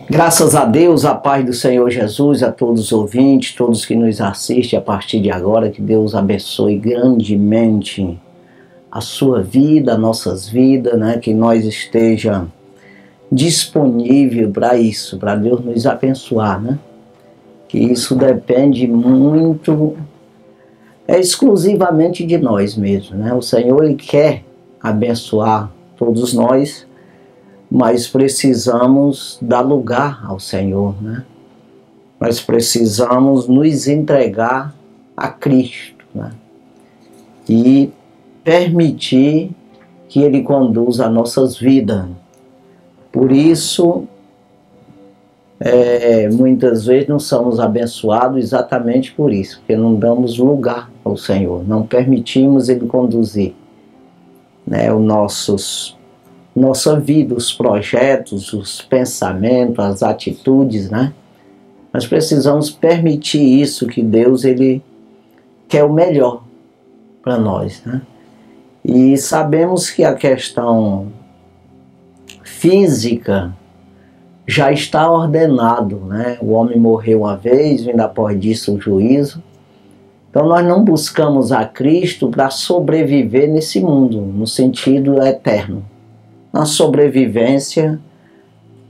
Graças a Deus, a paz do Senhor Jesus, a todos os ouvintes, todos que nos assistem a partir de agora, que Deus abençoe grandemente a sua vida, nossas vidas, né? Que nós esteja disponível para isso, para Deus nos abençoar, né? Que isso depende muito, exclusivamente de nós mesmos, né? O Senhor, Ele quer abençoar todos nós, mas precisamos dar lugar ao Senhor, né? Nós precisamos nos entregar a Cristo, né? E permitir que Ele conduza as nossas vidas. Por isso, muitas vezes não somos abençoados exatamente por isso, porque não damos lugar ao Senhor, não permitimos Ele conduzir, né, nossa vida, os projetos, os pensamentos, as atitudes, né? Nós precisamos permitir isso, que Deus, Ele quer o melhor para nós, né? E sabemos que a questão física já está ordenado, né? O homem morreu uma vez, vindo após disso o juízo. Então nós não buscamos a Cristo para sobreviver nesse mundo, no sentido eterno. Na sobrevivência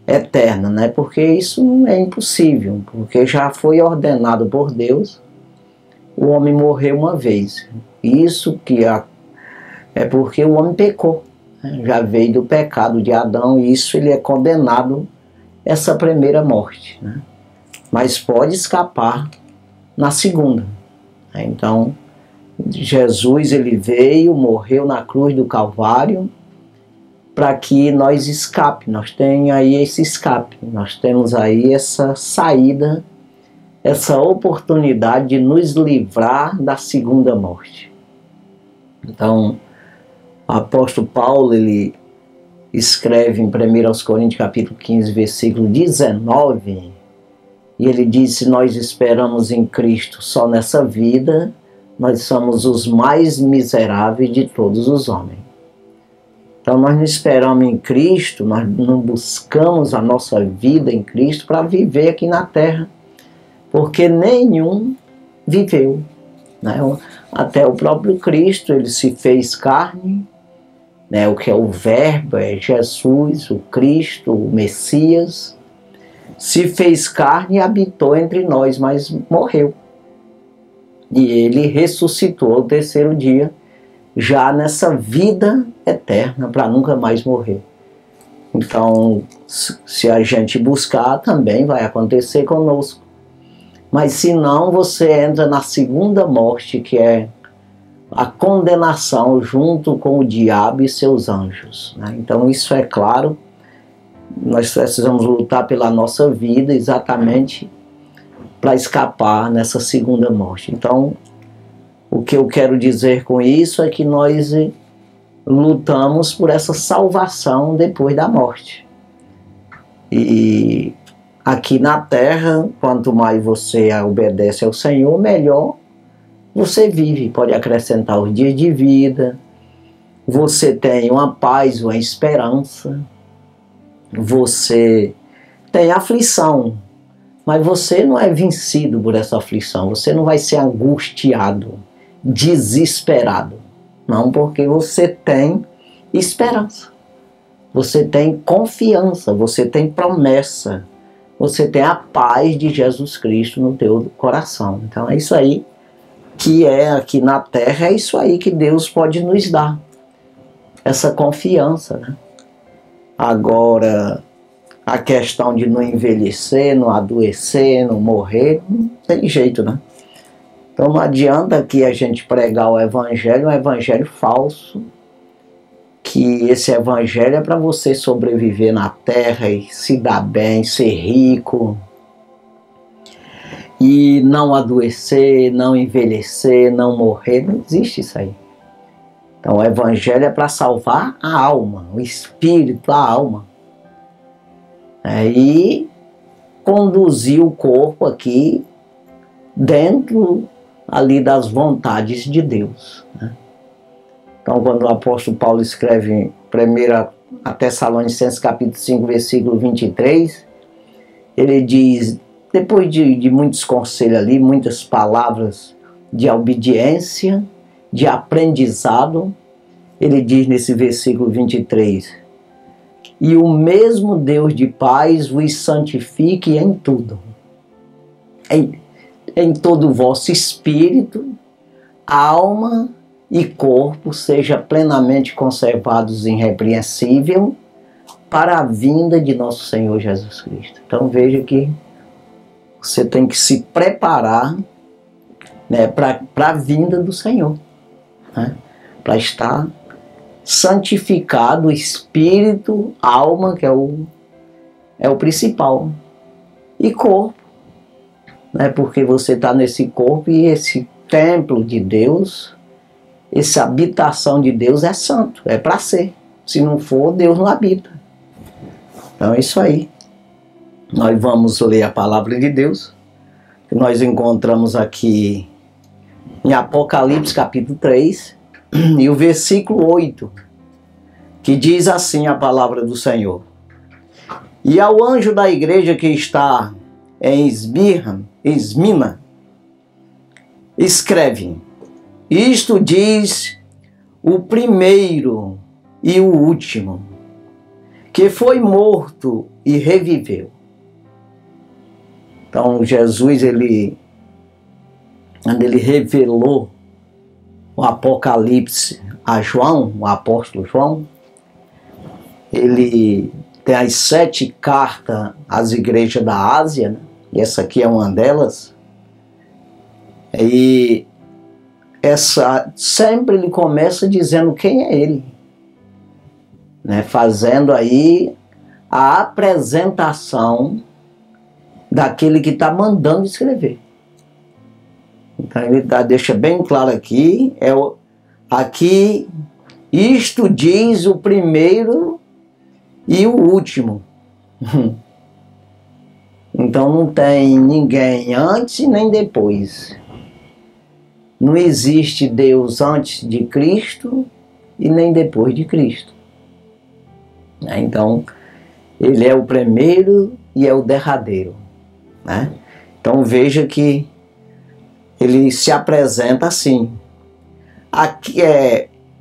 eterna, né? Porque isso é impossível, porque já foi ordenado por Deus o homem morrer uma vez. Isso que é porque o homem pecou, né? Já veio do pecado de Adão, e isso ele é condenado essa primeira morte, né? Mas pode escapar na segunda, né? Então Jesus, ele veio, morreu na cruz do Calvário para que nós escape, nós temos aí esse escape, nós temos aí essa saída, essa oportunidade de nos livrar da segunda morte. Então, o apóstolo Paulo, ele escreve em 1 Coríntios capítulo 15, versículo 19, e ele diz: se nós esperamos em Cristo só nessa vida, nós somos os mais miseráveis de todos os homens. Então nós não esperamos em Cristo, nós não buscamos a nossa vida em Cristo para viver aqui na terra, porque nenhum viveu, né? Até o próprio Cristo, ele se fez carne, né? O que é o Verbo, é Jesus, o Cristo, o Messias, se fez carne e habitou entre nós, mas morreu. E ele ressuscitou ao terceiro dia, já nessa vida eterna, para nunca mais morrer. Então, se a gente buscar, também vai acontecer conosco. Mas se não, você entra na segunda morte, que é a condenação junto com o diabo e seus anjos, né? Então isso é claro, nós precisamos lutar pela nossa vida exatamente para escapar nessa segunda morte. Então, o que eu quero dizer com isso é que nós lutamos por essa salvação depois da morte. E aqui na terra, quanto mais você obedece ao Senhor, melhor você vive. Pode acrescentar os dias de vida, você tem uma paz, uma esperança, você tem aflição, mas você não é vencido por essa aflição, você não vai ser angustiado, desesperado, não, porque você tem esperança, você tem confiança, você tem promessa, você tem a paz de Jesus Cristo no teu coração. Então é isso aí que é aqui na terra, é isso aí que Deus pode nos dar, essa confiança, né? Agora, a questão de não envelhecer, não adoecer, não morrer, não tem jeito, né? Então não adianta que a gente pregar o evangelho, um evangelho falso, que esse evangelho é para você sobreviver na terra e se dar bem, ser rico, e não adoecer, não envelhecer, não morrer. Não existe isso aí. Então o evangelho é para salvar a alma, o espírito, a alma, e conduzir o corpo aqui dentro ali das vontades de Deus, né? Então quando o apóstolo Paulo escreve em 1 Tessalonicenses capítulo 5, versículo 23, ele diz, depois de muitos conselhos ali, muitas palavras de obediência, de aprendizado, ele diz nesse versículo 23, e o mesmo Deus de paz vos santifique em tudo, em todo o vosso espírito, alma e corpo seja plenamente conservados irrepreensível para a vinda de nosso Senhor Jesus Cristo. Então veja que você tem que se preparar, né, para a vinda do Senhor, né, para estar santificado, espírito, alma, que é o principal, e corpo, né, porque você está nesse corpo e esse templo de Deus, essa habitação de Deus é santo, é para ser. Se não for, Deus não habita. Então é isso aí. Nós vamos ler a palavra de Deus, que nós encontramos aqui em Apocalipse capítulo 3, e o versículo 8, que diz assim a palavra do Senhor. E ao anjo da igreja que está em Esmina, escreve, isto diz o primeiro e o último, que foi morto e reviveu. Então Jesus, quando ele revelou o Apocalipse a João, o apóstolo João, ele tem as 7 cartas às igrejas da Ásia, né? E essa aqui é uma delas. E sempre ele começa dizendo quem é ele, né? Fazendo aí a apresentação daquele que está mandando escrever. Então ele deixa bem claro aqui, aqui isto diz o primeiro e o último. Então não tem ninguém antes nem depois. Não existe Deus antes de Cristo e nem depois de Cristo. Então ele é o primeiro e é o derradeiro, né? Então veja que ele se apresenta assim, aqui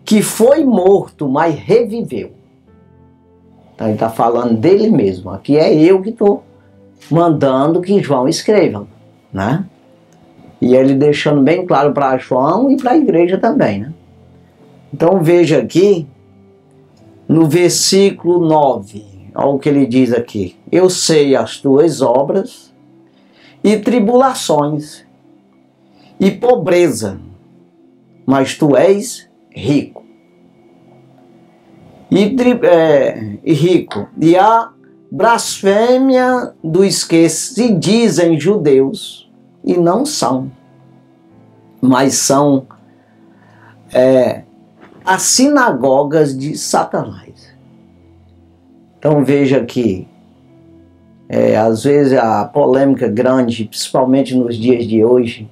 que foi morto, mas reviveu. Então ele está falando dele mesmo. Aqui é eu que estou mandando que João escreva, né? E ele deixando bem claro para João e para a igreja também, né? Então veja aqui, no versículo 9, olha o que ele diz aqui. Eu sei as tuas obras e tribulações e pobreza, mas tu és rico. E a blasfêmia dos que se dizem judeus e não são, mas são as sinagogas de Satanás. Então veja que às vezes a polêmica grande, principalmente nos dias de hoje,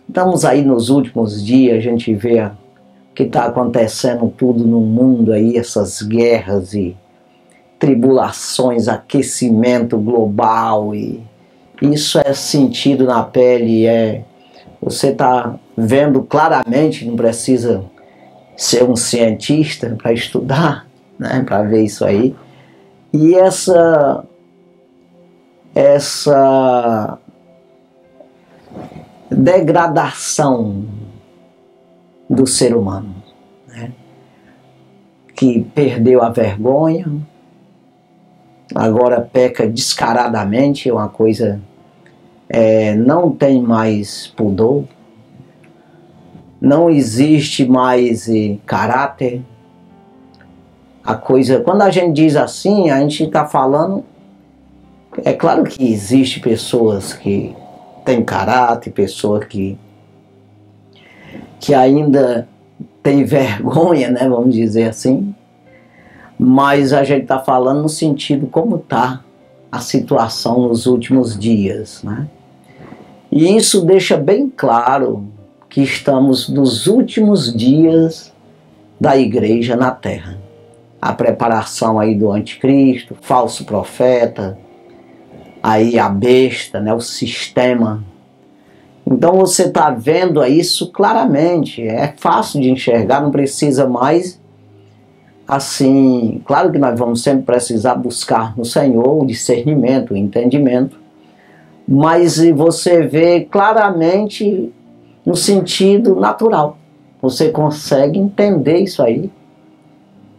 estamos aí nos últimos dias, a gente vê o que está acontecendo tudo no mundo aí, essas guerras e tribulações, aquecimento global, e isso é sentido na pele, você está vendo claramente, não precisa ser um cientista para estudar, né, para ver isso aí. E essa degradação do ser humano, né, que perdeu a vergonha, agora peca descaradamente, é uma coisa, não tem mais pudor, não existe mais caráter. A coisa, quando a gente diz assim, a gente está falando, é claro que existe pessoas que têm caráter, pessoas que ainda têm vergonha, né, vamos dizer assim, mas a gente está falando no sentido como está a situação nos últimos dias, né? E isso deixa bem claro que estamos nos últimos dias da igreja na terra. A preparação aí do anticristo, falso profeta, aí a besta, né, o sistema. Então você está vendo isso claramente, é fácil de enxergar, não precisa mais, assim, claro que nós vamos sempre precisar buscar no Senhor o discernimento, o entendimento, mas você vê claramente no sentido natural, você consegue entender isso aí,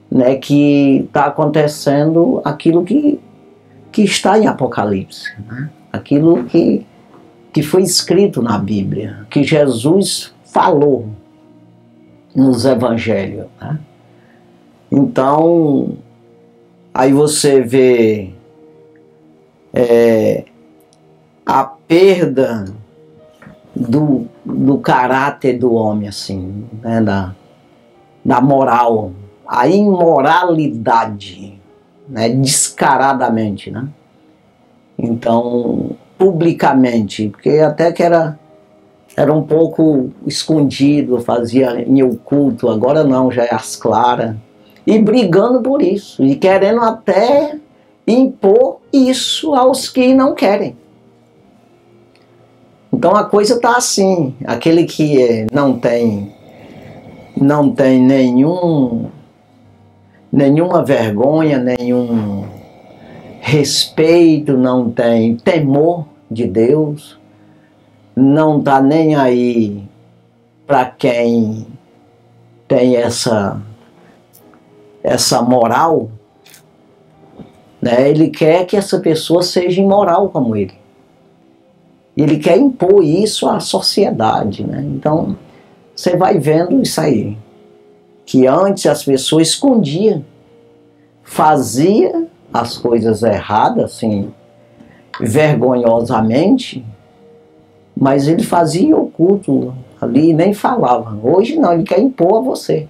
né, que está acontecendo aquilo que está em Apocalipse, né? Aquilo que foi escrito na Bíblia, que Jesus falou nos evangelhos, né? Então, aí você vê a perda do caráter do homem, assim, né? da moral, a imoralidade, né? Descaradamente, né? Então, publicamente, porque até que era um pouco escondido, fazia em oculto, agora não, já é às claras, e brigando por isso, e querendo até impor isso aos que não querem. Então a coisa está assim, aquele que não tem nenhuma vergonha, nenhum respeito, não tem temor de Deus, não está nem aí para quem tem essa moral, né? Ele quer que essa pessoa seja imoral como ele. Ele quer impor isso à sociedade, né? Então você vai vendo isso aí, que antes as pessoas escondiam, fazia as coisas erradas, assim, vergonhosamente, mas ele fazia oculto ali e nem falava. Hoje não, ele quer impor a você.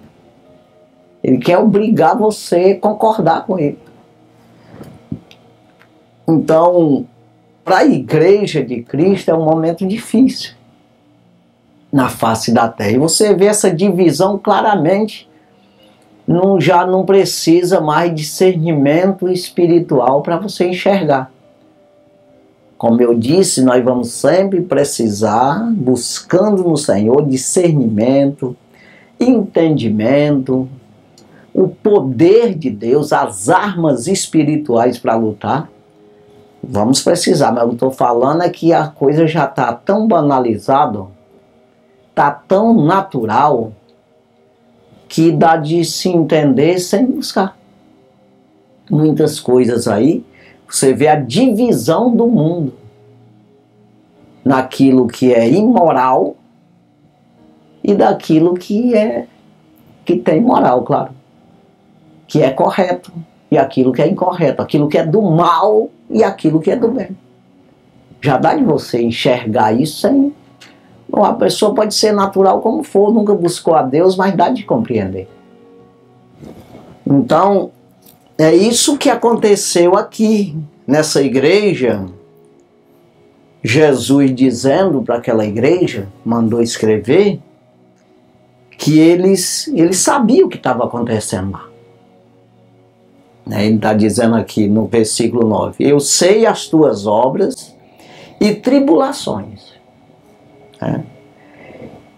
Ele quer obrigar você a concordar com ele. Então, para a igreja de Cristo é um momento difícil na face da terra. E você vê essa divisão claramente. Já não precisa mais discernimento espiritual para você enxergar. Como eu disse, nós vamos sempre precisar, buscando no Senhor, discernimento, entendimento, o poder de Deus, as armas espirituais para lutar. Vamos precisar, mas eu estou falando é que a coisa já está tão banalizada, está tão natural, que dá de se entender sem buscar. Muitas coisas aí, você vê a divisão do mundo naquilo que é imoral e daquilo que tem moral, claro, que é correto e aquilo que é incorreto, aquilo que é do mal e aquilo que é do bem. Já dá de você enxergar isso sem... Bom, a pessoa pode ser natural como for, nunca buscou a Deus, mas dá de compreender. Então, é isso que aconteceu aqui, nessa igreja. Jesus dizendo para aquela igreja, mandou escrever, que eles sabiam o que estava acontecendo lá. Ele está dizendo aqui no versículo 9, eu sei as tuas obras e tribulações.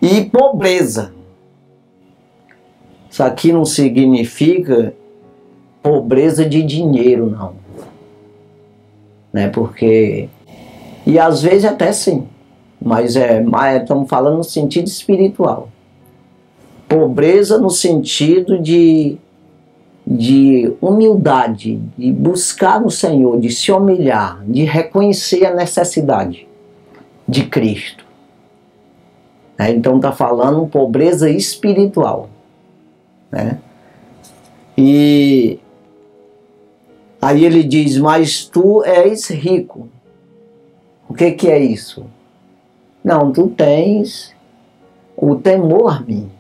E pobreza. Isso aqui não significa pobreza de dinheiro, não. Porque... E às vezes até sim. Mas estamos falando no sentido espiritual. Pobreza no sentido de humildade, de buscar no Senhor, de se humilhar, de reconhecer a necessidade de Cristo. Então está falando pobreza espiritual. E aí ele diz, mas tu és rico. O que é isso? Não, tu tens o temor a mim.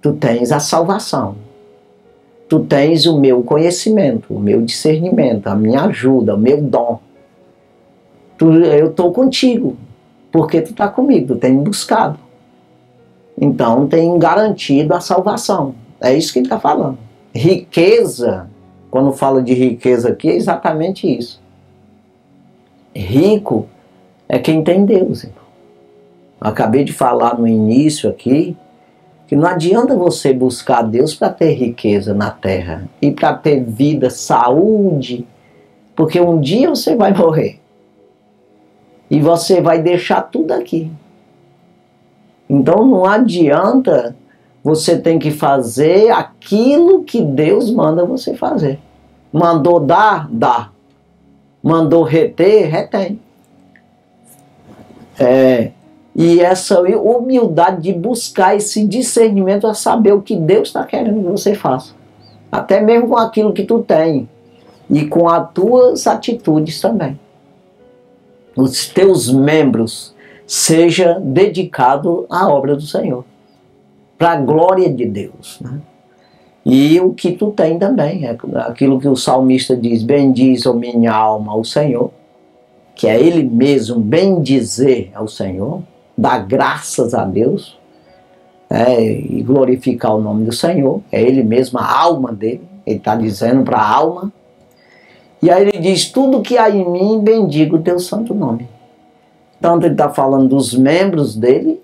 Tu tens a salvação. Tu tens o meu conhecimento, o meu discernimento, a minha ajuda, o meu dom. Eu estou contigo, porque tu está comigo, tu tem me buscado. Então tem garantido a salvação. É isso que ele está falando. Riqueza, quando fala de riqueza aqui, é exatamente isso. Rico é quem tem Deus, irmão. Acabei de falar no início aqui que não adianta você buscar Deus para ter riqueza na terra e para ter vida, saúde, porque um dia você vai morrer e você vai deixar tudo aqui. Então não adianta, você tem que fazer aquilo que Deus manda você fazer. Mandou dar, dá. Mandou reter, retém. E essa humildade de buscar esse discernimento a saber o que Deus está querendo que você faça. Até mesmo com aquilo que tu tem. E com as tuas atitudes também. Os teus membros seja dedicado à obra do Senhor. Para a glória de Deus. Né? E o que tu tem também. É aquilo que o salmista diz: bendiz, ó minha alma, ao Senhor. Que é Ele mesmo bendizer ao Senhor. Dar graças a Deus. E glorificar o nome do Senhor. É Ele mesmo, a alma dele. Ele está dizendo para a alma. E aí ele diz: tudo que há em mim, bendiga o teu santo nome. Tanto ele está falando dos membros dele,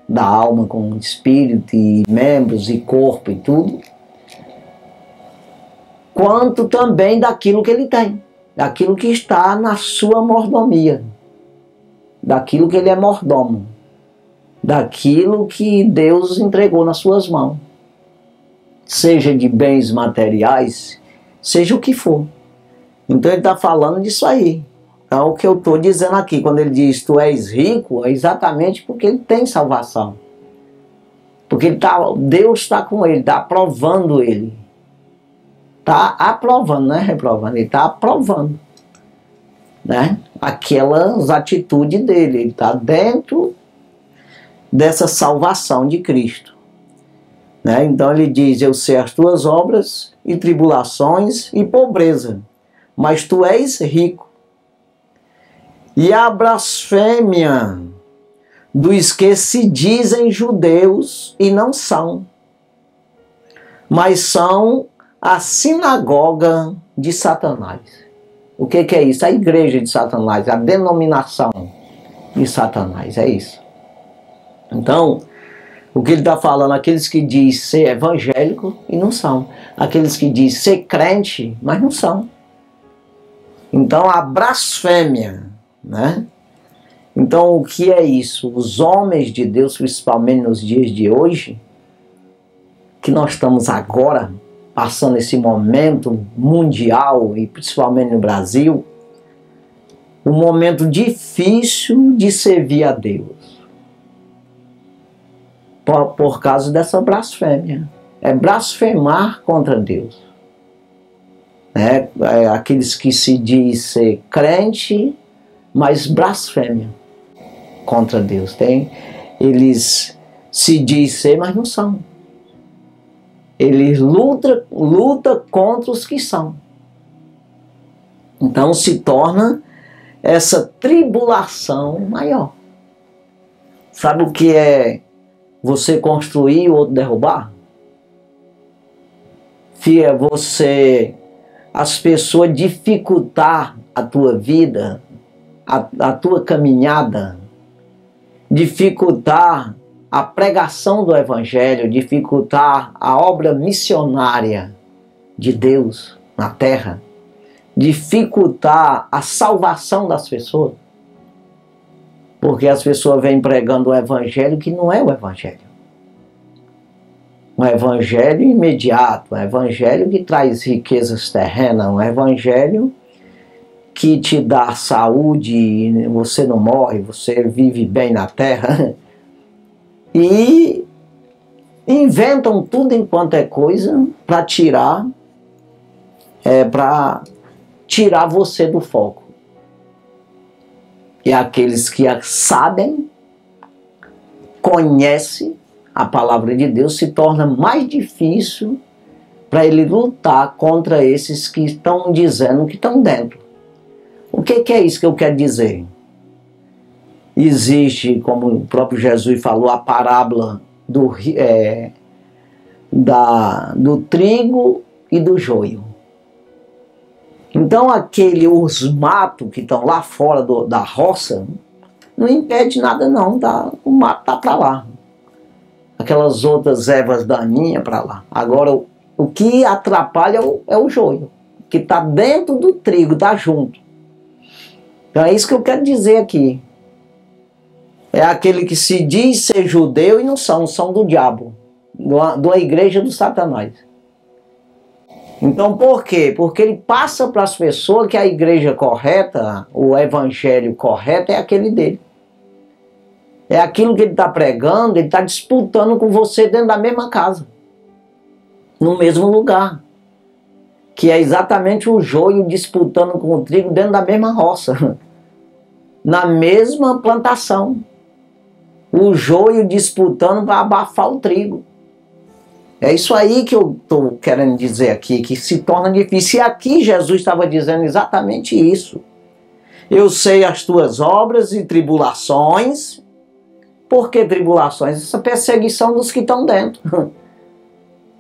da alma com espírito e membros e corpo e tudo, quanto também daquilo que ele tem, daquilo que está na sua mordomia, daquilo que ele é mordomo, daquilo que Deus entregou nas suas mãos, seja de bens materiais, seja o que for. Então ele está falando disso aí. Então o que eu estou dizendo aqui, quando ele diz tu és rico, é exatamente porque ele tem salvação. Porque Deus está com ele, está aprovando ele. Está aprovando, não é reprovando, ele está aprovando. Né? Aquelas atitudes dele, ele está dentro dessa salvação de Cristo. Né? Então ele diz: eu sei as tuas obras e tribulações e pobreza, mas tu és rico. E a blasfêmia dos que se dizem judeus e não são, mas são a sinagoga de Satanás. O que é isso? A igreja de Satanás, a denominação de Satanás, é isso. Então, o que ele está falando, aqueles que dizem ser evangélico e não são, aqueles que dizem ser crente, mas não são. Então, a blasfêmia, né? Então, o que é isso? Os homens de Deus, principalmente nos dias de hoje, que nós estamos agora passando esse momento mundial e principalmente no Brasil, um momento difícil de servir a Deus. Por causa dessa blasfêmia. É blasfemar contra Deus. Aqueles que se dizem ser crente, mas blasfêmia contra Deus. Eles se dizem ser, mas não são. Eles lutam contra os que são. Então se torna essa tribulação maior. Sabe o que é você construir e o outro derrubar? É as pessoas dificultar a tua vida, a tua caminhada, dificultar a pregação do Evangelho, dificultar a obra missionária de Deus na terra, dificultar a salvação das pessoas, porque as pessoas vêm pregando o Evangelho que não é o Evangelho. Um Evangelho imediato, um Evangelho que traz riquezas terrenas, um Evangelho que te dá saúde, você não morre, você vive bem na terra. E inventam tudo enquanto é coisa para tirar você do foco. E aqueles que sabem, conhecem a palavra de Deus, se torna mais difícil para ele lutar contra esses que estão dizendo que estão dentro. O que é isso que eu quero dizer? Existe, como o próprio Jesus falou, a parábola do trigo e do joio. Então Então os matos que estão lá fora da roça, não impede nada não, o mato está para lá. Aquelas outras ervas daninhas para lá. Agora, o que atrapalha é o joio, que está dentro do trigo, está junto. Então é isso que eu quero dizer aqui. É aquele que se diz ser judeu e não são do diabo, da igreja do Satanás. Então por quê? Porque ele passa para as pessoas que a igreja correta, o evangelho correto é aquele dele. É aquilo que ele está pregando, ele está disputando com você dentro da mesma casa, no mesmo lugar. Que é exatamente o joio disputando com o trigo dentro da mesma roça, na mesma plantação. O joio disputando para abafar o trigo. É isso aí que eu estou querendo dizer aqui, que se torna difícil. E aqui Jesus estava dizendo exatamente isso. Eu sei as tuas obras e tribulações. Por que tribulações? Essa perseguição dos que estão dentro.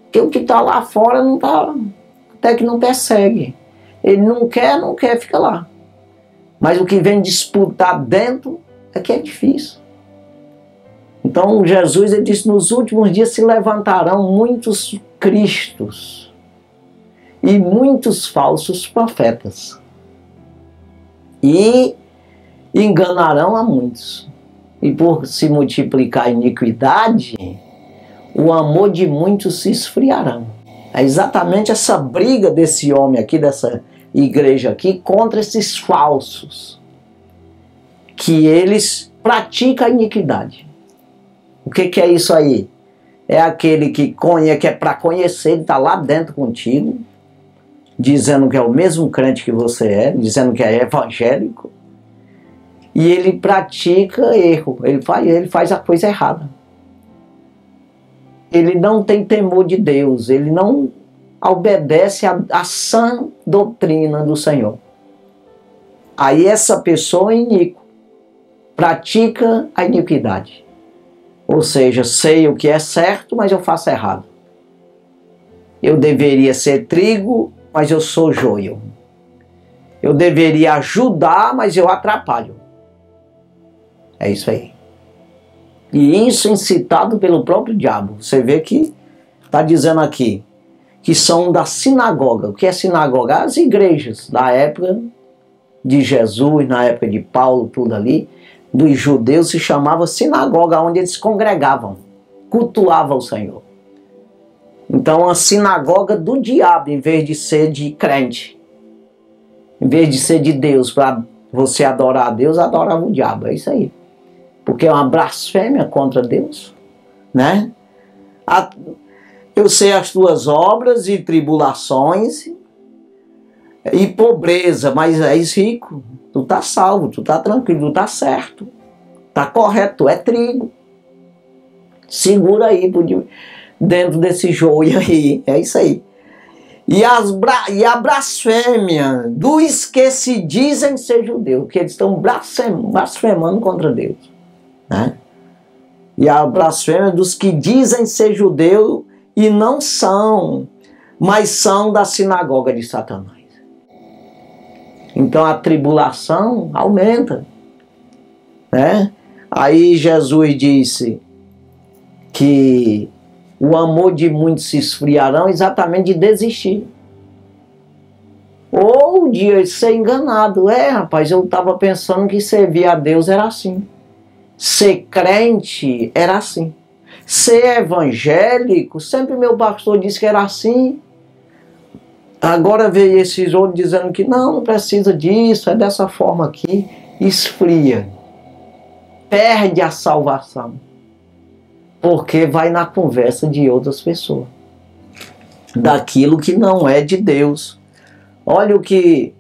Porque o que está lá fora não está, até que não persegue. Ele não quer, fica lá. Mas o que vem disputar dentro é que é difícil. Então Jesus ele disse, nos últimos dias se levantarão muitos cristos e muitos falsos profetas e enganarão a muitos. E por se multiplicar a iniquidade, o amor de muitos se esfriarão. É exatamente essa briga desse homem aqui, dessa igreja aqui, contra esses falsos, que eles praticam a iniquidade. O que é isso aí? É aquele que é para conhecer, ele está lá dentro contigo, dizendo que é o mesmo crente que você é, dizendo que é evangélico, e ele pratica erro, ele faz a coisa errada. Ele não tem temor de Deus, ele não obedece à sã doutrina do Senhor. Aí essa pessoa é iníqua, pratica a iniquidade. Ou seja, sei o que é certo, mas eu faço errado. Eu deveria ser trigo, mas eu sou joio. Eu deveria ajudar, mas eu atrapalho. É isso aí. E isso incitado pelo próprio diabo. Você vê que está dizendo aqui que são da sinagoga. O que é sinagoga? As igrejas da época de Jesus, na época de Paulo, tudo ali, dos judeus se chamava sinagoga, onde eles congregavam, cultuavam o Senhor. Então a sinagoga do diabo, em vez de ser de crente, em vez de ser de Deus, para você adorar a Deus, adorava o diabo, é isso aí. Porque é uma blasfêmia contra Deus, né? Eu sei as tuas obras e tribulações e pobreza, mas és rico. Tu tá salvo, tu tá tranquilo, tu tá certo, tá correto, tu é trigo. Segura aí dentro desse joio aí, é isso aí. E a blasfêmia dos que se dizem ser judeus, que eles estão blasfemando contra Deus, né? E a blasfêmia dos que dizem ser judeus e não são, mas são da sinagoga de Satanás. Então a tribulação aumenta, né? Aí Jesus disse que o amor de muitos se esfriarão exatamente de desistir. Ou de ser enganado. Rapaz, eu estava pensando que servir a Deus era assim. Ser crente era assim. Ser evangélico, sempre meu pastor disse que era assim. Agora veio esses outros dizendo que não precisa disso, é dessa forma aqui. Esfria. Perde a salvação. Porque vai na conversa de outras pessoas. Daquilo que não é de Deus. Olha o que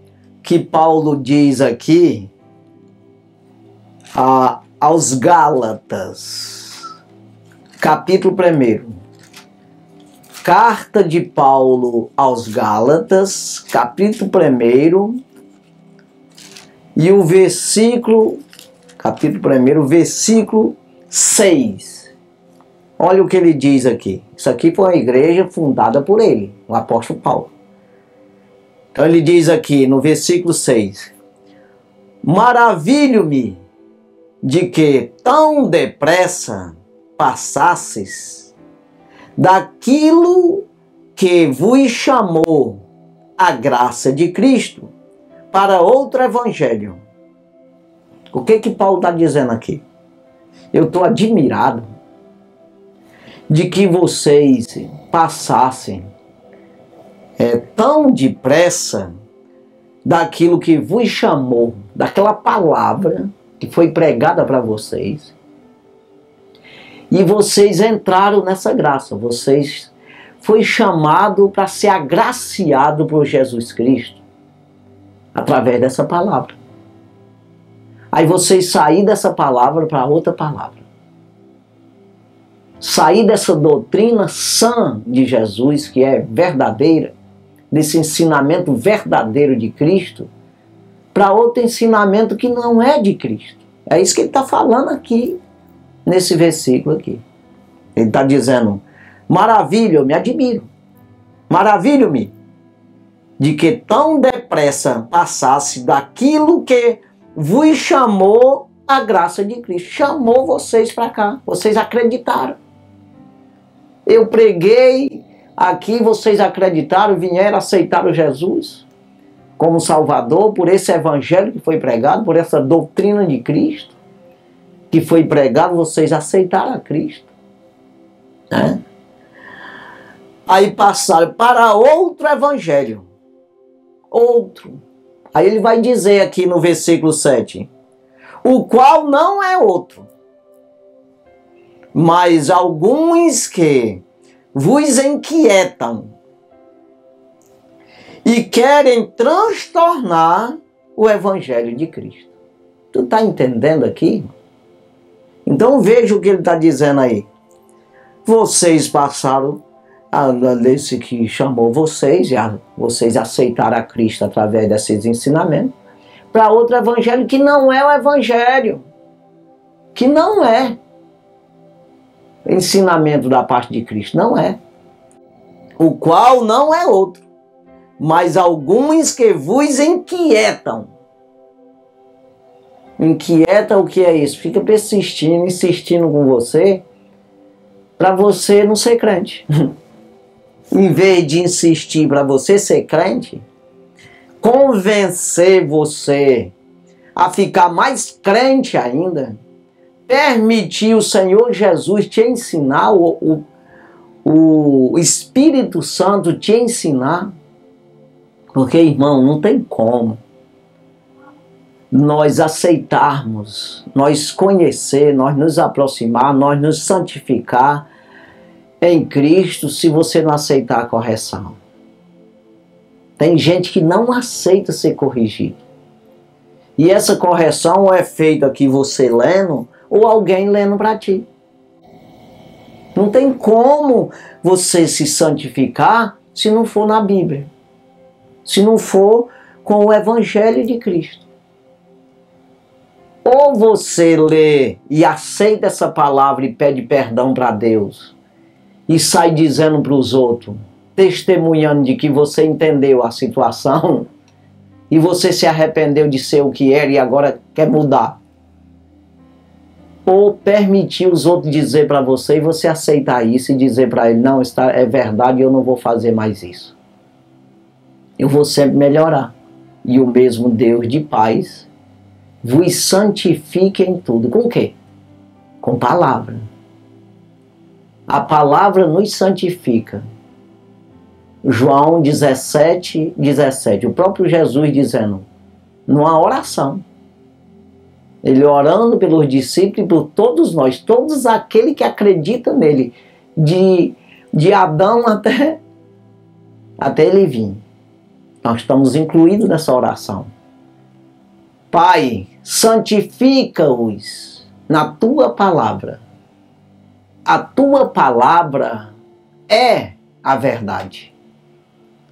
Paulo diz aqui aos Gálatas. Capítulo 1. Carta de Paulo aos Gálatas, capítulo 1, e o versículo, capítulo 1, versículo 6. Olha o que ele diz aqui. Isso aqui foi uma igreja fundada por ele, o apóstolo Paulo. Então ele diz aqui no versículo 6: maravilho-me de que tão depressa passasses daquilo que vos chamou a graça de Cristo para outro evangelho. O que Paulo está dizendo aqui? Eu estou admirado de que vocês passassem tão depressa daquilo que vos chamou, daquela palavra que foi pregada para vocês, e vocês entraram nessa graça. Vocês foi chamado para ser agraciado por Jesus Cristo através dessa palavra. Aí vocês saíram dessa palavra para outra palavra. Sair dessa doutrina sã de Jesus, que é verdadeira, desse ensinamento verdadeiro de Cristo, para outro ensinamento que não é de Cristo. É isso que ele está falando aqui, nesse versículo aqui. Ele está dizendo: maravilho, eu me admiro, maravilho-me de que tão depressa passasse daquilo que vos chamou a graça de Cristo. Chamou vocês para cá, vocês acreditaram. Eu preguei aqui, vocês acreditaram, vieram, aceitaram Jesus como Salvador, por esse evangelho que foi pregado, por essa doutrina de Cristo que foi pregado, vocês aceitaram a Cristo, né? Aí passaram para outro evangelho, outro. Aí ele vai dizer aqui no versículo 7, o qual não é outro, mas alguns que vos inquietam e querem transtornar o evangelho de Cristo. Tu está entendendo aqui? Então veja o que ele está dizendo aí. Vocês passaram, desse que chamou vocês, e vocês aceitaram a Cristo através desses ensinamentos, para outro evangelho que não é o evangelho, que não é ensinamento da parte de Cristo, não é. O qual não é outro, mas alguns que vos inquietam. Inquieta, o que é isso? Fica persistindo, insistindo com você, para você não ser crente. Em vez de insistir para você ser crente, convencer você a ficar mais crente ainda, permitir o Senhor Jesus te ensinar, o Espírito Santo te ensinar. Porque, irmão, não tem como nós aceitarmos, nós conhecer, nós nos aproximar, nós nos santificar em Cristo se você não aceitar a correção. Tem gente que não aceita ser corrigido. E essa correção ou é feita aqui você lendo, ou alguém lendo para ti. Não tem como você se santificar se não for na Bíblia. Se não for com o Evangelho de Cristo. Ou você lê e aceita essa palavra e pede perdão para Deus, e sai dizendo para os outros, testemunhando de que você entendeu a situação, e você se arrependeu de ser o que era e agora quer mudar. Ou permitir os outros dizer para você e você aceitar isso e dizer para ele, não, é verdade, eu não vou fazer mais isso. Eu vou sempre melhorar. E o mesmo Deus de paz vos santifique em tudo. Com o quê? Com palavra. A palavra nos santifica. João 17, 17. O próprio Jesus dizendo, numa oração. Ele orando pelos discípulos e por todos nós, todos aqueles que acreditam nele, de Adão até ele vir. Nós estamos incluídos nessa oração. Pai, santifica-os na tua palavra. A tua palavra é a verdade.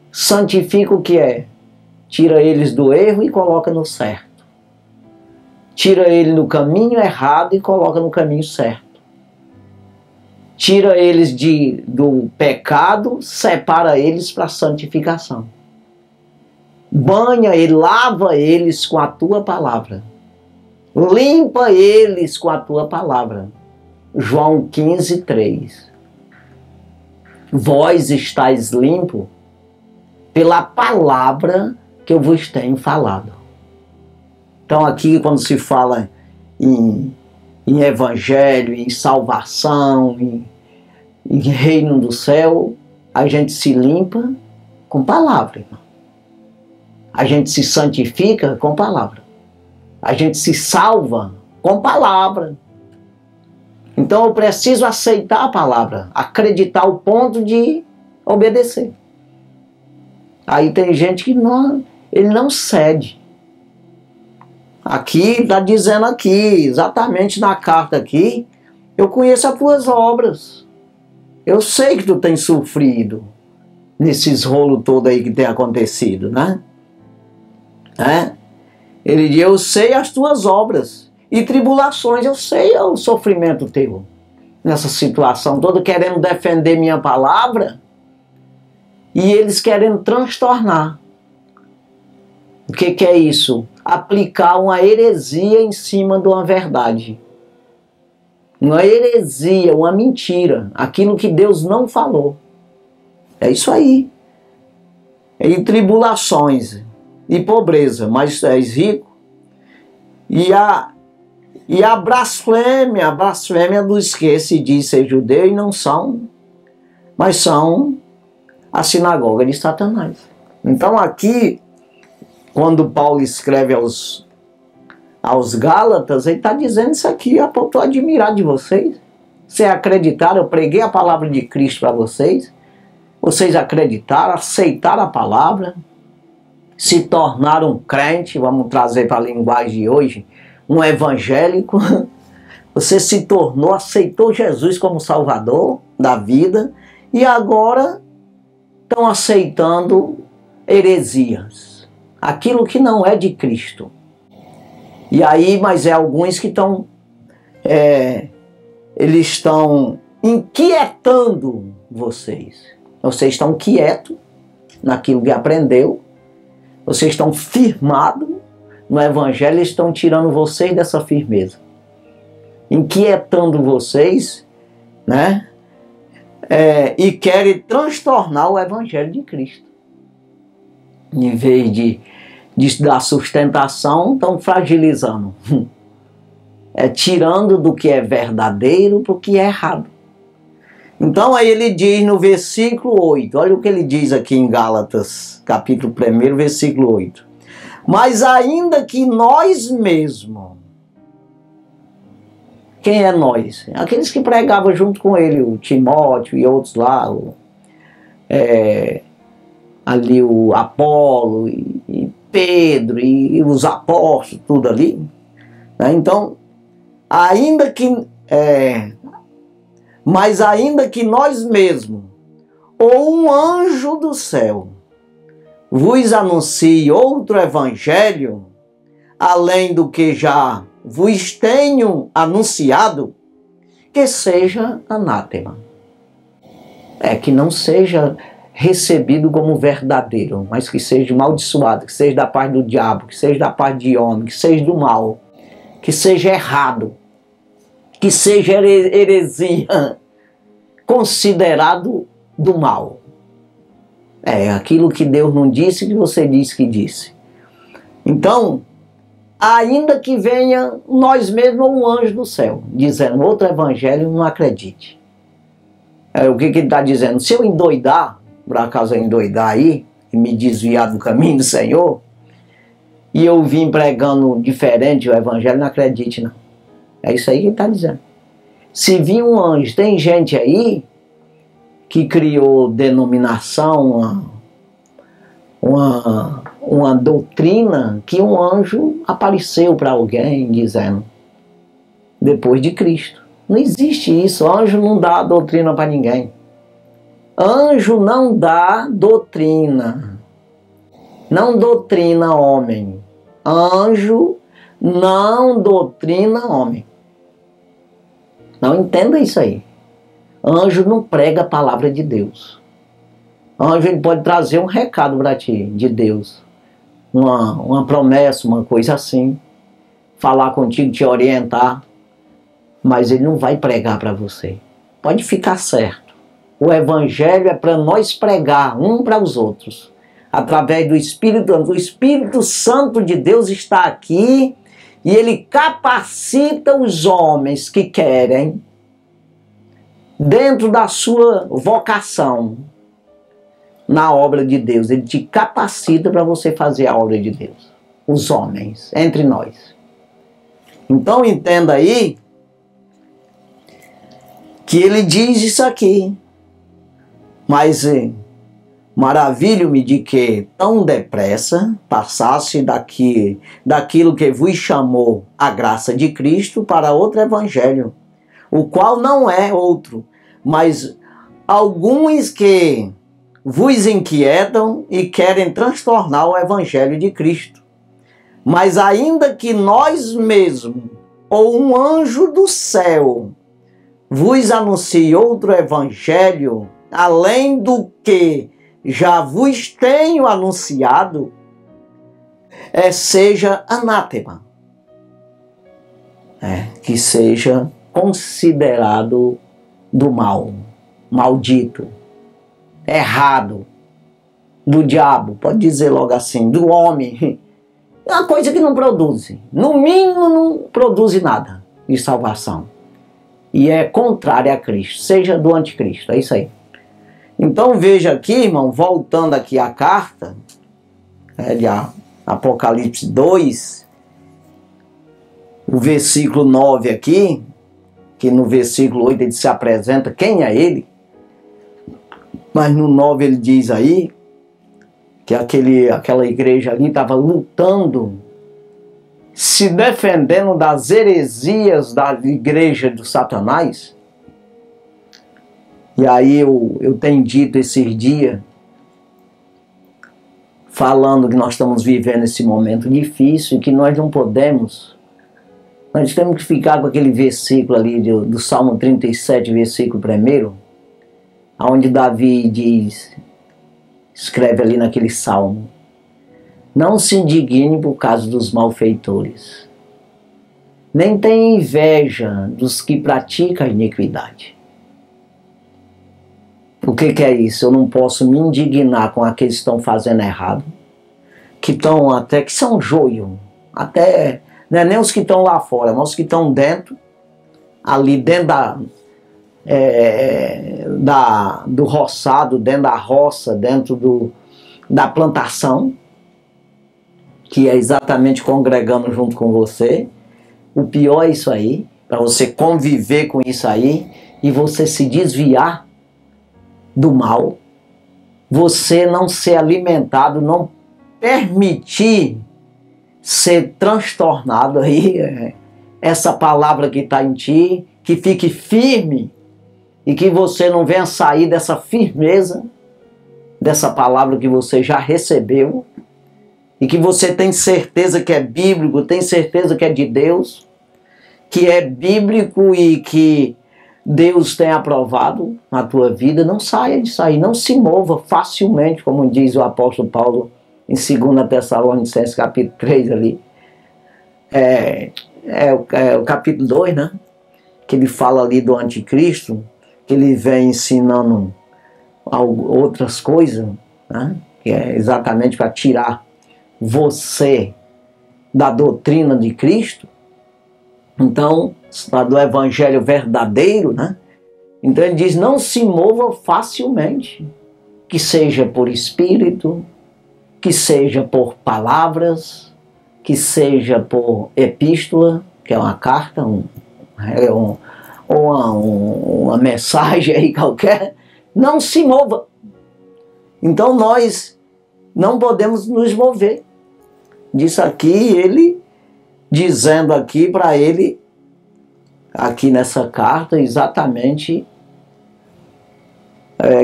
Santifica o que é? Tira eles do erro e coloca no certo. Tira ele do caminho errado e coloca no caminho certo. Tira eles do pecado, separa eles para a santificação. banha e lava eles com a tua palavra. Limpa eles com a tua palavra. João 15, 3. Vós estáis limpo pela palavra que eu vos tenho falado. Então aqui quando se fala em evangelho, em salvação, em reino do céu, a gente se limpa com palavra, irmão. A gente se santifica com palavra. A gente se salva com palavra. Então eu preciso aceitar a palavra, acreditar ao ponto de obedecer. Aí tem gente que ele não cede. Aqui, está dizendo aqui, exatamente na carta aqui, eu conheço as tuas obras. Eu sei que tu tens sofrido nesses rolos todos aí que tem acontecido, né? Ele diz, eu sei as tuas obras e tribulações, eu sei o sofrimento teu. Nessa situação toda, querendo defender minha palavra, e eles querendo transtornar. O que é isso? Aplicar uma heresia em cima de uma verdade. Uma heresia, uma mentira. Aquilo que Deus não falou. É isso aí. E tribulações, e pobreza, mas tu és rico. E a blasfêmia dos que se diz ser judeu e não são, mas são a sinagoga de Satanás. Então aqui, quando Paulo escreve aos Gálatas, ele está dizendo isso aqui, eu estou admirado de vocês. Vocês acreditaram, eu preguei a palavra de Cristo para vocês, vocês acreditaram, aceitaram a palavra, se tornaram crente, vamos trazer para a linguagem de hoje, um evangélico. Você se tornou, aceitou Jesus como Salvador da vida e agora estão aceitando heresias, aquilo que não é de Cristo. E aí, mas alguns que estão, eles estão inquietando vocês. Vocês estão quietos naquilo que aprendeu, vocês estão firmados no Evangelho, eles estão tirando vocês dessa firmeza, inquietando vocês, né? E querem transtornar o Evangelho de Cristo. Em vez de dar sustentação, estão fragilizando. Tirando do que é verdadeiro para o que é errado. Então aí ele diz no versículo 8, olha o que ele diz aqui em Gálatas, capítulo 1, versículo 8. Mas ainda que nós mesmos, quem é nós? Aqueles que pregavam junto com ele, o Timóteo e outros lá, ali o Apolo e Pedro e os apóstolos, tudo ali. Né? Então, mas ainda que nós mesmos, ou um anjo do céu, vos anuncie outro evangelho, além do que já vos tenho anunciado, que seja anátema. Que não seja recebido como verdadeiro, mas que seja amaldiçoado, que seja da parte do diabo, que seja da parte de homem, que seja do mal, que seja errado, que seja heresia, considerado do mal. Aquilo que Deus não disse, que você disse que disse. Então, ainda que venha nós mesmos ou um anjo do céu, dizendo outro evangelho, não acredite. O que ele está dizendo? Se eu endoidar, por acaso eu endoidar aí, e me desviar do caminho do Senhor, e eu vim pregando diferente o evangelho, não acredite não. É isso aí que ele está dizendo. Se vir um anjo, tem gente aí que criou denominação, uma doutrina que um anjo apareceu para alguém dizendo, depois de Cristo. Não existe isso, anjo não dá doutrina para ninguém. Anjo não dá doutrina, não doutrina homem. Anjo não doutrina homem. Não entenda isso aí. Anjo não prega a palavra de Deus. Anjo ele pode trazer um recado para ti, de Deus. uma promessa, uma coisa assim, falar contigo, te orientar, mas ele não vai pregar para você. Pode ficar certo. O Evangelho é para nós pregar um para os outros, através do Espírito Santo. O Espírito Santo de Deus está aqui e ele capacita os homens que querem, dentro da sua vocação, na obra de Deus. Ele te capacita para você fazer a obra de Deus. Os homens, entre nós. Então entenda aí que ele diz isso aqui. Mas maravilho-me de que tão depressa passasse daquilo que vos chamou a graça de Cristo para outro evangelho, o qual não é outro, mas alguns que vos inquietam e querem transtornar o evangelho de Cristo. Mas ainda que nós mesmos, ou um anjo do céu, vos anuncie outro evangelho, além do que já vos tenho anunciado, seja anátema, que seja considerado do mal, maldito, errado, do diabo, pode dizer logo assim, do homem. É uma coisa que não produz, no mínimo não produz nada de salvação. E é contrária a Cristo, seja do anticristo, é isso aí. Então veja aqui, irmão, voltando aqui à carta, de Apocalipse 2, o versículo 9 aqui, que no versículo 8 ele se apresenta, quem é ele? Mas no 9 ele diz aí, que aquela igreja ali estava lutando, se defendendo das heresias da igreja do Satanás. E aí eu tenho dito esses dias, falando que nós estamos vivendo esse momento difícil, que nós não podemos, nós temos que ficar com aquele versículo ali do Salmo 37, versículo 1, onde Davi diz, escreve ali naquele salmo: não se indigne por causa dos malfeitores, nem tenha inveja dos que praticam a iniquidade. O que é isso? Eu não posso me indignar com aqueles que estão fazendo errado, que são joio, até não é nem os que estão lá fora, mas os que estão dentro, ali dentro do roçado, dentro da roça, dentro da plantação, que é exatamente congregando junto com você. O pior é isso aí, para você conviver com isso aí e você se desviar do mal, você não ser alimentado, não permitir ser transtornado aí, essa palavra que está em ti, que fique firme e que você não venha sair dessa firmeza, dessa palavra que você já recebeu e que você tem certeza que é bíblico, tem certeza que é de Deus, que é bíblico e que Deus tem aprovado na tua vida. Não saia disso aí, não se mova facilmente, como diz o apóstolo Paulo em 2 Tessalonicenses capítulo 3 ali, o capítulo 2, né? Que ele fala ali do anticristo, que ele vem ensinando outras coisas, né? Que é exatamente para tirar você da doutrina de Cristo. Então, do evangelho verdadeiro, né? Então ele diz, não se mova facilmente, que seja por espírito, que seja por palavras, que seja por epístola, que é uma carta, uma mensagem aí qualquer, não se mova. Então nós não podemos nos mover. Disso aqui ele dizendo aqui para ele, aqui nessa carta, exatamente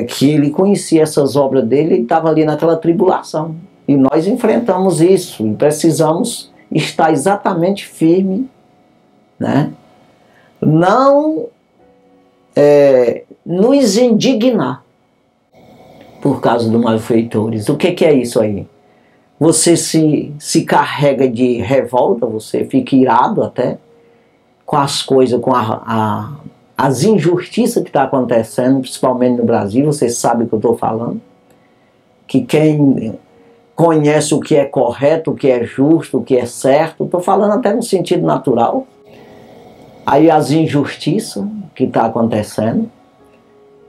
que ele conhecia essas obras dele e estava ali naquela tribulação. E nós enfrentamos isso e precisamos estar exatamente firme, né? Não nos indignar por causa dos malfeitores. O que é isso aí? você se carrega de revolta, você fica irado até com as coisas, com as injustiças que estão acontecendo, principalmente no Brasil. Você sabe o que eu estou falando. Que quem conhece o que é correto, o que é justo, o que é certo, estou falando até no sentido natural. Aí as injustiças que estão acontecendo.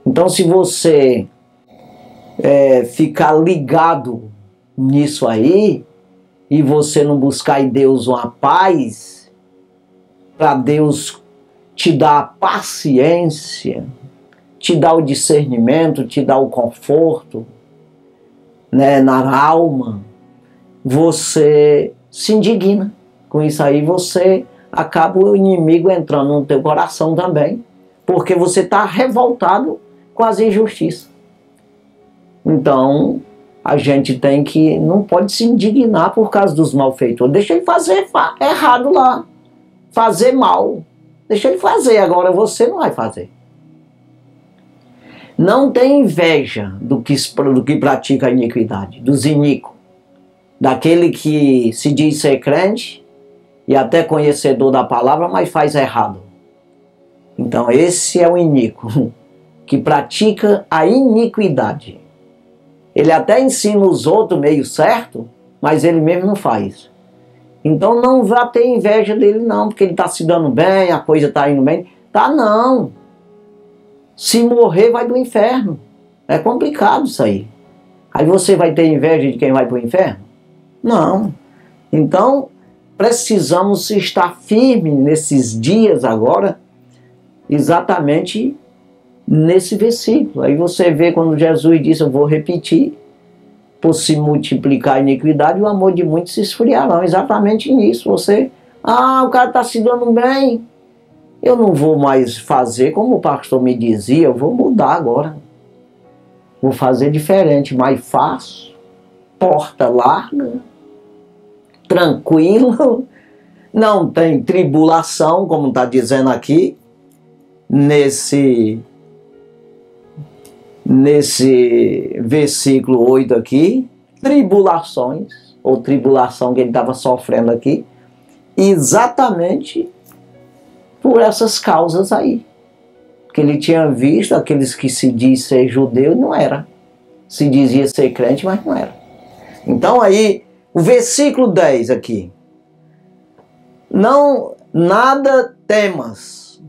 Então, se você ficar ligado nisso aí, e você não buscar em Deus uma paz, para Deus te dar a paciência, te dar o discernimento, te dar o conforto, né, na alma, você se indigna com isso aí, você acaba o inimigo entrando no teu coração também, porque você está revoltado com as injustiças. Então, a gente não pode se indignar por causa dos malfeitores. Deixa ele fazer errado lá, fazer mal. Deixa ele fazer, agora você não vai fazer. Não tem inveja do que pratica a iniquidade, dos iníquos. Daquele que se diz ser crente e até conhecedor da palavra, mas faz errado. Então esse é o iníquo, que pratica a iniquidade. Ele até ensina os outros meio certo, mas ele mesmo não faz. Então não vá ter inveja dele não, porque ele está se dando bem, a coisa está indo bem. Tá não. Se morrer vai do inferno. É complicado isso aí. Aí você vai ter inveja de quem vai para o inferno? Não. Então precisamos estar firmes nesses dias agora, exatamente nesse versículo. Aí você vê quando Jesus disse, eu vou repetir, por se multiplicar a iniquidade, o amor de muitos se esfriará. Exatamente nisso. O cara está se dando bem, eu não vou mais fazer como o pastor me dizia, eu vou mudar agora. Vou fazer diferente, mais fácil, porta larga, tranquilo, não tem tribulação, como está dizendo aqui, nesse versículo 8 aqui, tribulações, ou tribulação que ele estava sofrendo aqui, exatamente por essas causas aí. Que ele tinha visto aqueles que se diz ser judeu, não era. Se dizia ser crente, mas não era. Então aí, o versículo 10 aqui. Não, nada temas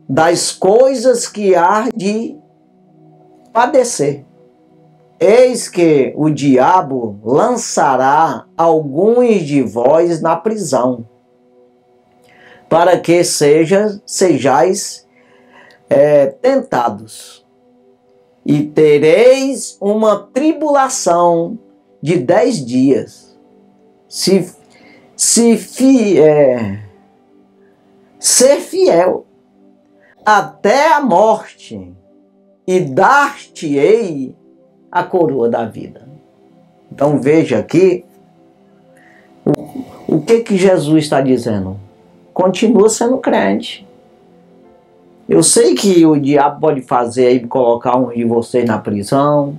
das coisas que há de padecer. Eis que o diabo lançará alguns de vós na prisão, para que sejais tentados, e tereis uma tribulação de 10 dias. Ser fiel até a morte, e dar-te-ei a coroa da vida. Então veja aqui o que Jesus está dizendo. Continua sendo crente. Eu sei que o diabo pode fazer aí, colocar um de vocês na prisão,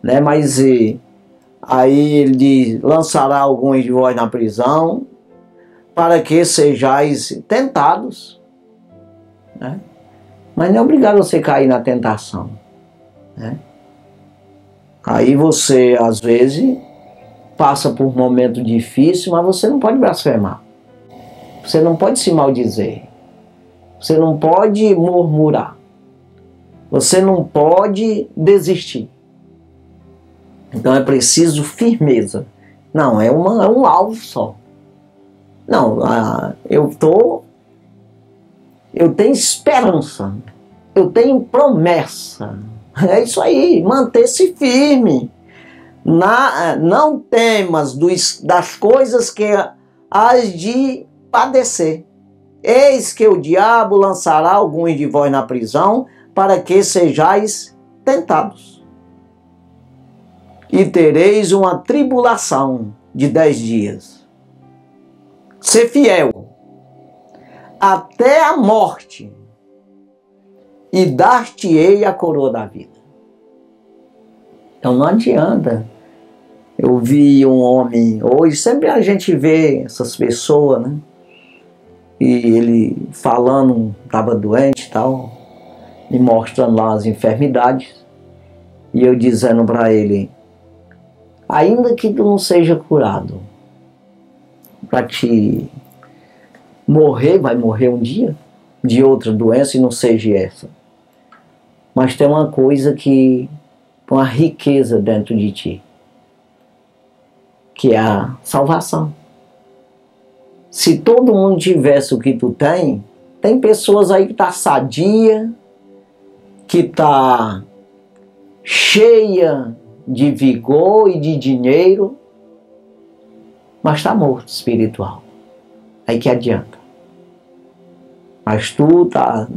né? Mas aí ele diz, lançará alguns de vós na prisão, para que sejais tentados, né? Mas não é obrigado você cair na tentação, né? Aí você, às vezes, passa por um momento difícil, mas você não pode blasfemar. Você não pode se maldizer. Você não pode murmurar. Você não pode desistir. Então é preciso firmeza. Não, é um alvo só. Não, eu tenho esperança. Eu tenho promessa. É isso aí, manter-se firme. Não temas das coisas que hás de padecer. Eis que o diabo lançará alguns de vós na prisão, para que sejais tentados. E tereis uma tribulação de 10 dias. Ser fiel até a morte, e dar-te-ei a coroa da vida. Então não adianta Eu vi um homem, hoje sempre a gente vê essas pessoas, né? E ele falando, estava doente e tal, me mostrando lá as enfermidades. E eu dizendo para ele, ainda que tu não seja curado, para te morrer, vai morrer um dia, de outra doença e não seja essa. Mas tem uma coisa que, uma riqueza dentro de ti, que é a salvação. Se todo mundo tivesse o que tu tem pessoas aí que tá sadia, que tá cheia de vigor e de dinheiro, mas está morto espiritual. Aí que adianta? Mas tu tá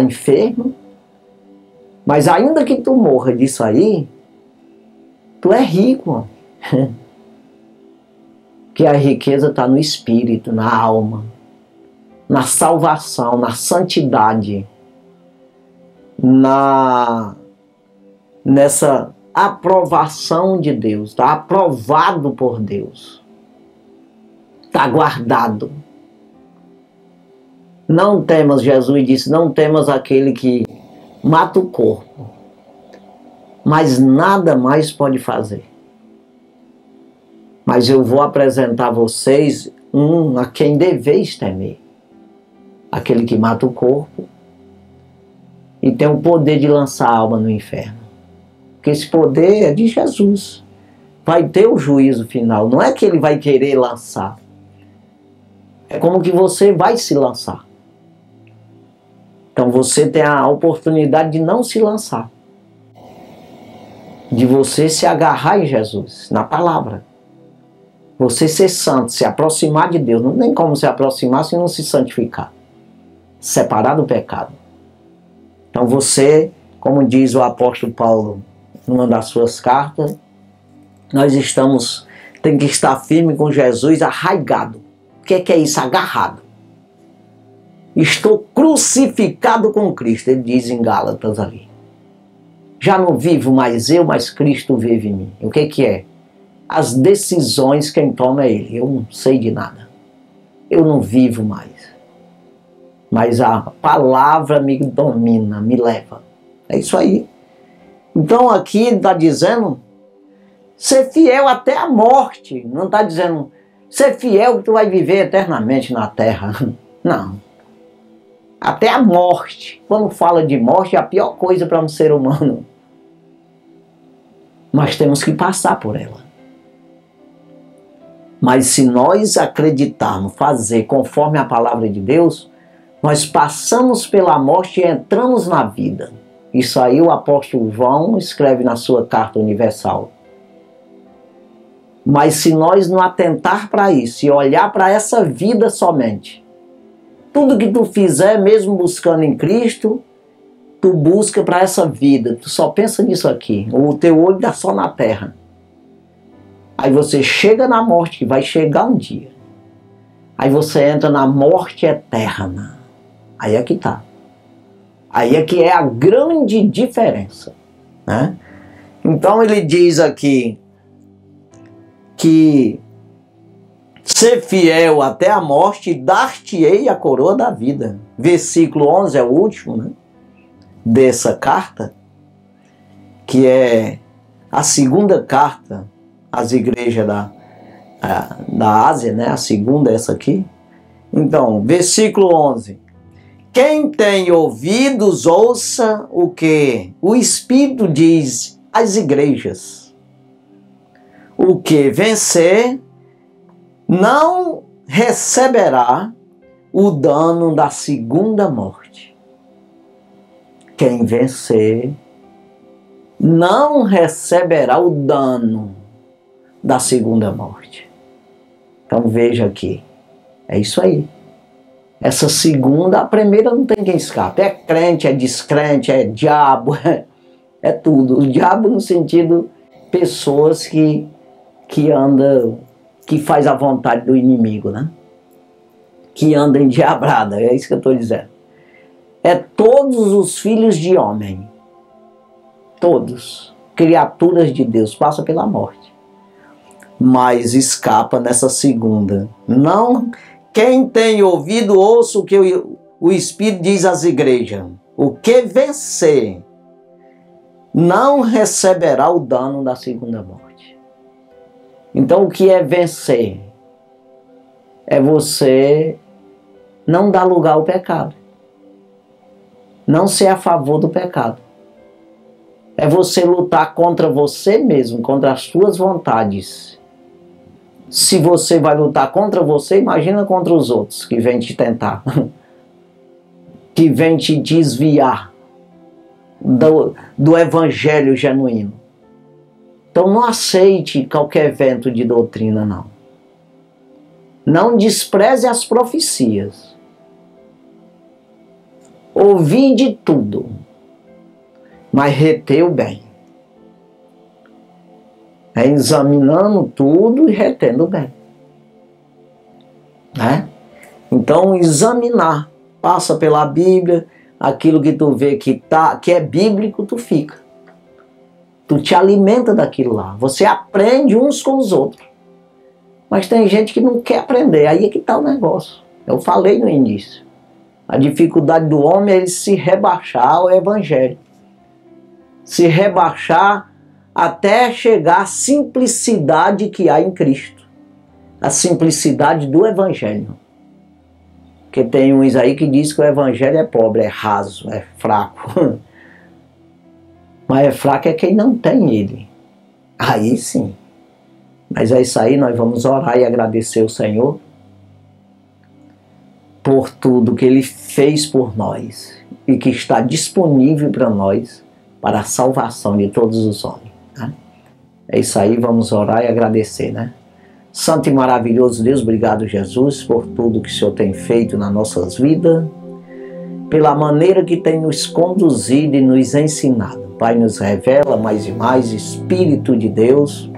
enfermo, mas ainda que tu morra disso aí, tu é rico. Porque a riqueza está no espírito, na alma, na salvação, na santidade, nessa aprovação de Deus. Está aprovado por Deus. Está guardado. Não temas, Jesus disse, não temas aquele que mata o corpo, mas nada mais pode fazer. Mas eu vou apresentar a vocês a quem deveis temer. Aquele que mata o corpo e tem o poder de lançar a alma no inferno. Porque esse poder é de Jesus. Vai ter o juízo final. Não é que ele vai querer lançar. É como que você vai se lançar. Então você tem a oportunidade de não se lançar. De você se agarrar em Jesus, na palavra. Você ser santo, se aproximar de Deus. Não tem como se aproximar se não se santificar. Separar do pecado. Então você, como diz o apóstolo Paulo numa das suas cartas, nós tem que estar firme com Jesus, arraigado. O que é isso? Agarrado. Estou crucificado com Cristo, ele diz em Gálatas ali. Já não vivo mais eu, mas Cristo vive em mim. O que é? As decisões quem toma é Ele. Eu não sei de nada. Eu não vivo mais. Mas a palavra me domina, me leva. É isso aí. Então aqui ele está dizendo, ser fiel até a morte. Não está dizendo, ser fiel que tu vai viver eternamente na terra. Não. Até a morte. Quando fala de morte, é a pior coisa para um ser humano. Mas temos que passar por ela. Mas se nós acreditarmos, fazer conforme a palavra de Deus, nós passamos pela morte e entramos na vida. Isso aí o apóstolo João escreve na sua carta universal. Mas se nós não atentar para isso e olhar para essa vida somente, tudo que tu fizer, mesmo buscando em Cristo, tu busca para essa vida. Tu só pensa nisso aqui. O teu olho está só na terra. Aí você chega na morte, que vai chegar um dia. Aí você entra na morte eterna. Aí é que tá. Aí é que é a grande diferença, né? Então ele diz aqui que ser fiel até a morte, dar-te-ei a coroa da vida. Versículo 11 é o último, né, dessa carta, que é a segunda carta às igrejas da Ásia, né? A segunda é essa aqui. Então, versículo 11. Quem tem ouvidos, ouça o que o Espírito diz às igrejas. O que vencer não receberá o dano da segunda morte. Quem vencer não receberá o dano da segunda morte. Então veja aqui, é isso aí. Essa segunda, a primeira não tem quem escape. É crente, é descrente, é diabo, é tudo. O diabo no sentido, pessoas que andam, que faz a vontade do inimigo, né? Que andam endiabrada, é isso que eu estou dizendo. É todos os filhos de homem. Todos. criaturas de Deus, passa pela morte, mas escapa nessa segunda. Não, quem tem ouvido, ouça o que o Espírito diz às igrejas. O que vencer não receberá o dano da segunda morte. Então, o que é vencer? É você não dar lugar ao pecado. Não ser a favor do pecado. É você lutar contra você mesmo, contra as suas vontades. Se você vai lutar contra você, imagina contra os outros que vêm te tentar. Que vêm te desviar do evangelho genuíno. Então não aceite qualquer vento de doutrina, não. Não despreze as profecias. Ouvi de tudo, mas reter o bem. É examinando tudo e retendo o bem. Né? Então examinar. Passa pela Bíblia, aquilo que tu vê que é bíblico, tu fica. Tu te alimenta daquilo lá. Você aprende uns com os outros. Mas tem gente que não quer aprender. Aí é que está o negócio. Eu falei no início. A dificuldade do homem é ele se rebaixar ao evangelho. Se rebaixar até chegar à simplicidade que há em Cristo. A simplicidade do evangelho. Porque tem uns aí que diz que o evangelho é pobre, é raso, é fraco. Mas é fraco é quem não tem ele. Aí sim. Mas é isso aí, nós vamos orar e agradecer o Senhor por tudo que Ele fez por nós e que está disponível para nós para a salvação de todos os homens. Né? É isso aí, vamos orar e agradecer, né? Santo e maravilhoso Deus, obrigado Jesus por tudo que o Senhor tem feito nas nossas vidas, pela maneira que tem nos conduzido e nos ensinado. Pai, nos revela mais e mais, Espírito de Deus,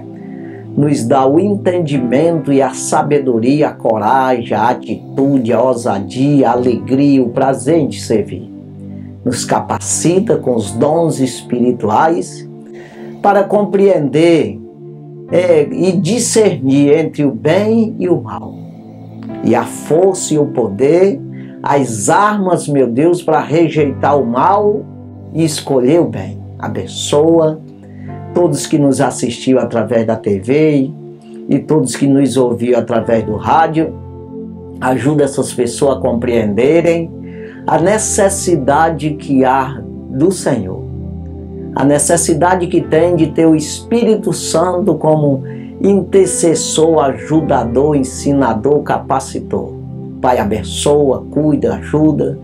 nos dá o entendimento e a sabedoria, a coragem, a atitude, a ousadia, a alegria, o prazer em te servir. Nos capacita com os dons espirituais para compreender e discernir entre o bem e o mal. E a força e o poder, as armas, meu Deus, para rejeitar o mal e escolher o bem. Abençoa todos que nos assistiram através da TV e todos que nos ouviram através do rádio. Ajuda essas pessoas a compreenderem a necessidade que há do Senhor. A necessidade que tem de ter o Espírito Santo como intercessor, ajudador, ensinador, capacitor. Pai, abençoa, cuida, ajuda,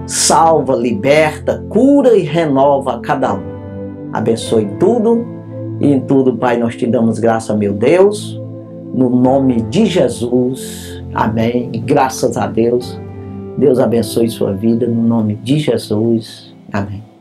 salva, liberta, cura e renova a cada um. Abençoe tudo e em tudo, Pai, nós te damos graça, meu Deus, no nome de Jesus. Amém. E graças a Deus. Deus abençoe sua vida no nome de Jesus. Amém.